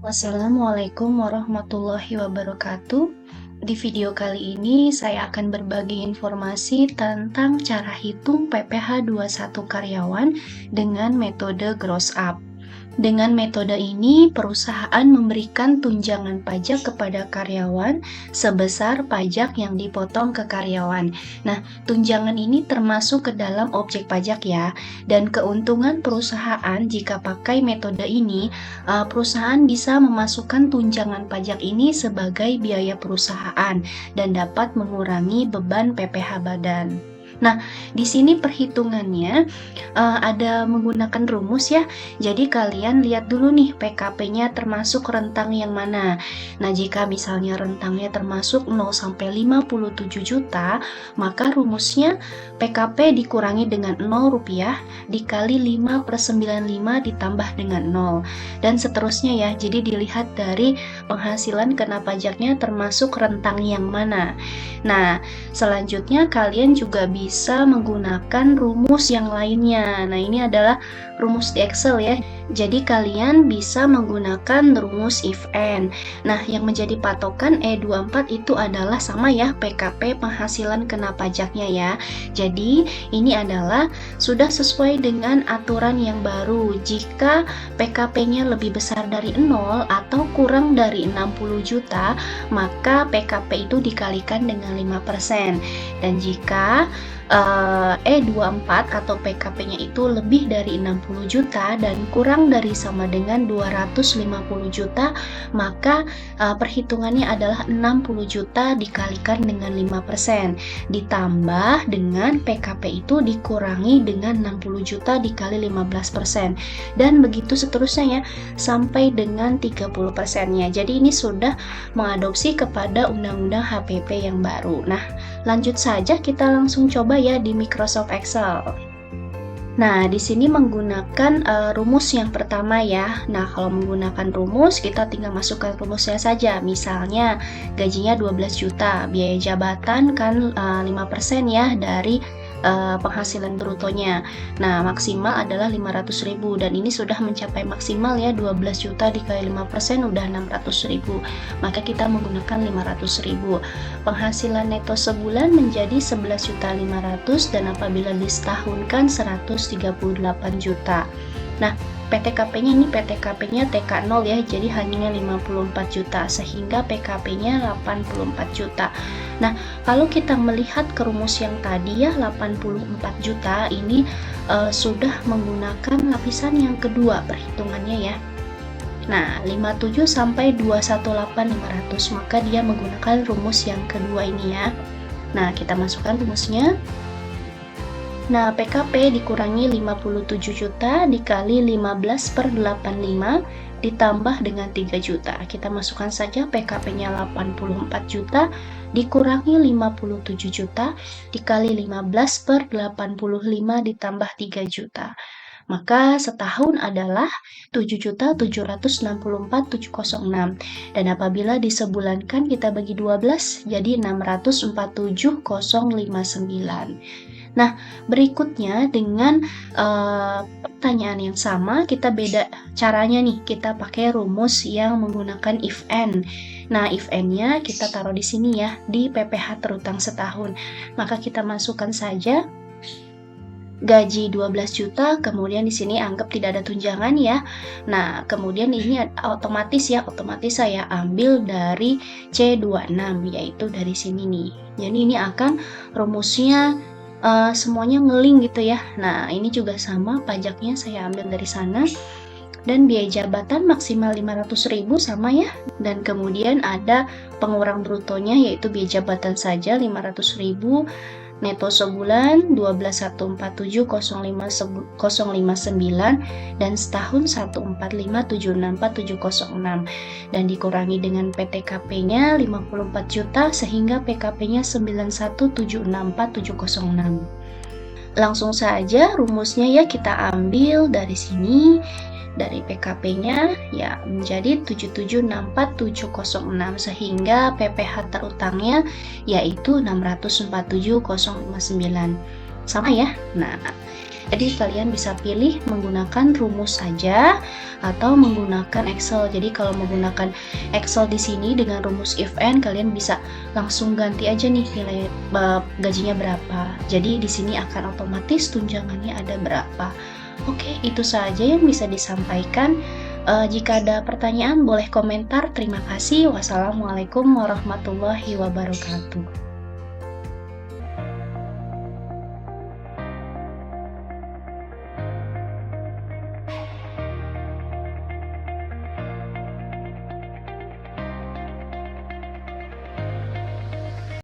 Wassalamualaikum warahmatullahi wabarakatuh. Di video kali ini saya akan berbagi informasi tentang cara hitung PPh 21 karyawan dengan metode gross up. Dengan metode ini, perusahaan memberikan tunjangan pajak kepada karyawan sebesar pajak yang dipotong ke karyawan. Nah, tunjangan ini termasuk ke dalam objek pajak ya. Dan keuntungan perusahaan jika pakai metode ini, perusahaan bisa memasukkan tunjangan pajak ini sebagai biaya perusahaan dan dapat mengurangi beban PPh badan. Nah, di sini perhitungannya ada menggunakan rumus ya. Jadi kalian lihat dulu nih PKP-nya termasuk rentang yang mana. Nah, jika misalnya rentangnya termasuk 0 sampai 57 juta, maka rumusnya PKP dikurangi dengan 0 rupiah dikali 5/95 ditambah dengan 0. Dan seterusnya ya. Jadi dilihat dari penghasilan kena pajaknya termasuk rentang yang mana. Nah, selanjutnya kalian juga bisa menggunakan rumus yang lainnya. Nah, ini adalah rumus di Excel ya. Jadi kalian bisa menggunakan rumus if and. Nah, yang menjadi patokan E24 itu adalah sama ya, PKP penghasilan kena pajaknya ya. Jadi, ini adalah sudah sesuai dengan aturan yang baru. Jika PKP-nya lebih besar dari 0 atau kurang dari 60 juta, maka PKP itu dikalikan dengan 5%. Dan jika E24 atau PKP-nya itu lebih dari 60 juta dan kurang dari sama dengan 250 juta, maka perhitungannya adalah 60 juta dikalikan dengan 5%, ditambah dengan PKP itu dikurangi dengan 60 juta dikali 15%, dan begitu seterusnya ya, sampai dengan 30%-nya. Jadi ini sudah mengadopsi kepada Undang-Undang HPP yang baru. Nah, lanjut saja kita langsung coba ya di Microsoft Excel. Nah, di sini menggunakan rumus yang pertama ya. Nah, kalau menggunakan rumus, kita tinggal masukkan rumusnya saja. Misalnya, gajinya 12 juta, biaya jabatan kan 5% ya dari penghasilan brutonya. Nah, maksimal adalah 500.000 dan ini sudah mencapai maksimal ya, 12 juta dikali 5% udah 600.000. Maka kita menggunakan 500.000. Penghasilan neto sebulan menjadi 11.500.000 dan apabila disetahunkan 138 juta. Nah, PTKP-nya ini PTKP-nya TK0 ya, jadi hanya 54 juta sehingga PKP-nya 84 juta. Nah, kalau kita melihat ke rumus yang tadi ya 84 juta ini sudah menggunakan lapisan yang kedua perhitungannya ya. Nah, 57 sampai 218.500, maka dia menggunakan rumus yang kedua ini ya. Nah, kita masukkan rumusnya. Nah, PKP dikurangi 57 juta dikali 15/85 ditambah dengan 3 juta. Kita masukkan saja PKP-nya 84 juta dikurangi 57 juta dikali 15/85 ditambah 3 juta. Maka setahun adalah 7.764.706. Dan apabila disebulankan kita bagi 12 jadi 647.059. Nah, berikutnya dengan pertanyaan yang sama, kita beda caranya nih. Kita pakai rumus yang menggunakan if and. Nah, if and-nya kita taruh di sini ya, di PPh terutang setahun. Maka kita masukkan saja gaji 12 juta, kemudian di sini anggap tidak ada tunjangan ya. Nah, kemudian ini otomatis saya ambil dari C26, yaitu dari sini nih. Jadi ini akan rumusnya semuanya ngeling gitu ya. Nah, ini juga sama, pajaknya saya ambil dari sana. Dan biaya jabatan maksimal 500.000 sama ya. Dan kemudian ada pengurang brutonya yaitu biaya jabatan saja 500.000. Neto sebulan 12.147.059 dan setahun 145.764.706 dan dikurangi dengan PTKP-nya 54 juta sehingga PKP-nya 91.764.706. Langsung saja rumusnya ya kita ambil dari sini. Dari PKP-nya ya menjadi 7764.706 sehingga PPh terutangnya yaitu 647.059. Sama ya. Nah, Jadi kalian bisa pilih menggunakan rumus saja atau menggunakan Excel. Jadi kalau menggunakan Excel di sini dengan rumus if and, kalian bisa langsung ganti aja nih nilai gajinya berapa. Jadi di sini akan otomatis tunjangannya ada berapa. Oke, itu saja yang bisa disampaikan. Jika ada pertanyaan boleh komentar. Terima kasih. Wassalamualaikum warahmatullahi wabarakatuh.